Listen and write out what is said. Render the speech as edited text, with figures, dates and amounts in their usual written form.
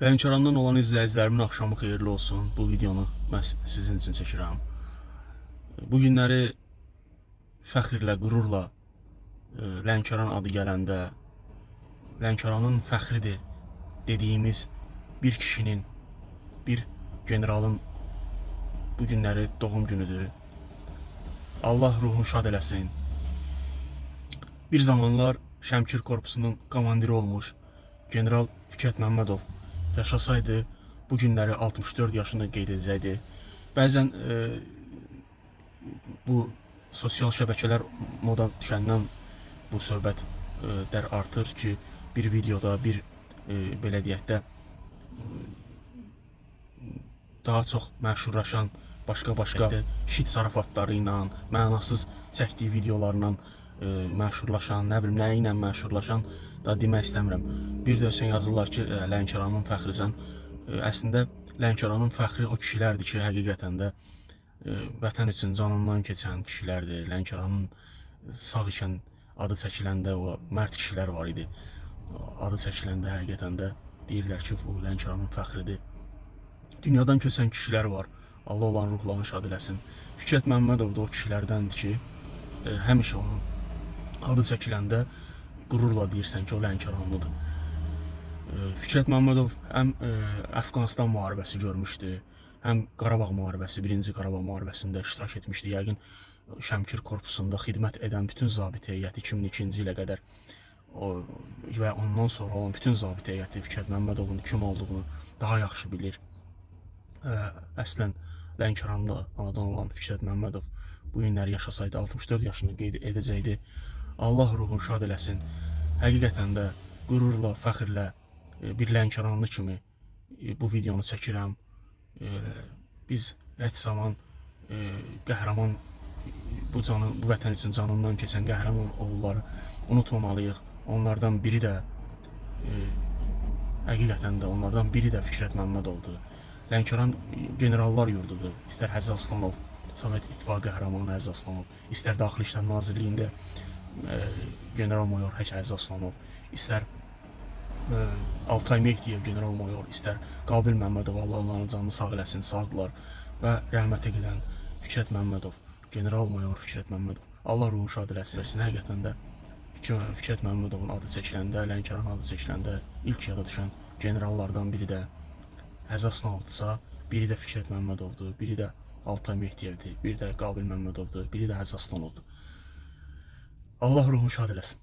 Lənkərandan olan izləyicilərimin axşamı xeyirli olsun. Bu videonu mən sizin üçün çəkirəm. Bu günləri fəxrlə, qürurla Lənkəran adı gələndə, Lənkəranın fəxridir dediyimiz bir kişinin, bir generalın bu günləri doğum günüdür. Allah ruhunu şad eləsin. Bir zamanlar Şəmkir korpusunun komandiri olmuş General Fikrət Məmmədov yaşasaydı, bu günləri 64 yaşını qeyd edəcəkdi. Bəzən bu sosial şəbəkələr moda düşəndən bu söhbət artır ki, bir videoda, bir belə deyək də daha çox məşhurlaşan başqa şit zarafatları ilə, mənasız çəkdiyi videolarla məşhurlaşan, nə bilim nəyi ilə məşhurlaşan da demək istəmirəm. Bir də sən yazırlar ki, Lənkəranın fəxrisən. Əslində Lənkəranın fəxri o kişilərdir ki, həqiqətən də vətən üçün canından keçən kişilərdir. Lənkəranın sağ ikən adı çəkiləndə o mərd kişilər var idi. Adı çəkiləndə həqiqətən də deyirlər ki, bu Lənkəranın fəxridir. Dünyadan köçən kişilər var. Allah olan ruhlarını şad eləsin. Fikrət Məmmədov da o kişilərdəndir ki, həmişə onun adı çəkiləndə qürurla deyirsən ki, o Lənkəranlıdır. Fikrət Məmmədov həm Əfqanistan müharibəsi görmüşdü, həm Qarabağ müharibəsi, 1-ci Qarabağ müharibəsində iştirak etmişdi. Yəqin Şəmkir korpusunda xidmət edən bütün zabit heyəti 2002-ci ilə qədər və ondan sonra olan bütün zabit heyəti Fikrət Məmmədovun kim olduğunu daha yaxşı bilir. Əslən Lənkəranda anadan olan Fikrət Məmmədov bu günləri yaşasaydı 64 yaşını qeyd edəcəkdi. Allah ruhunu şad eləsin. Həqiqətən də qürurla, fəxrlə bir Lənkəranlı kimi bu videonu çəkirəm. Biz heç zaman qəhrəman, bu vətən üçün canından keçən qəhrəman oğulları unutmamalıyıq. Onlardan biri də həqiqətən də onlardan biri də Fikrət Məmmədovdur. Lənkəran generallar yurdudur. İstər Həzi Aslanov, Sovet İttifaqı qəhrəmanı Həzi Aslanov, istər Daxili İşlər Nazirliyində general-mayor Həzi Aslanov, istər Altay Mehdiyev general-mayor, istər Qabil Məmmədov, Allah onların canını sağ eləsin, sağdılar və rəhmətə gedən Fikrət Məmmədov, general-mayor Fikrət Məmmədov. Allah ruhunu şad eləsin. Həqiqətən də Fikrət Məmmədovun adı çəkiləndə, Lənkəran adı çəkiləndə ilk yada düşən generallardan biri də Həzi Aslanovdursa, biri də Fikrət Məmmədovdur, biri də Altay Mehdiyevdir, biri də Qabil Məmmədovdur, biri də Həzi Aslanovdur. Allah ruhunu şad eləsin.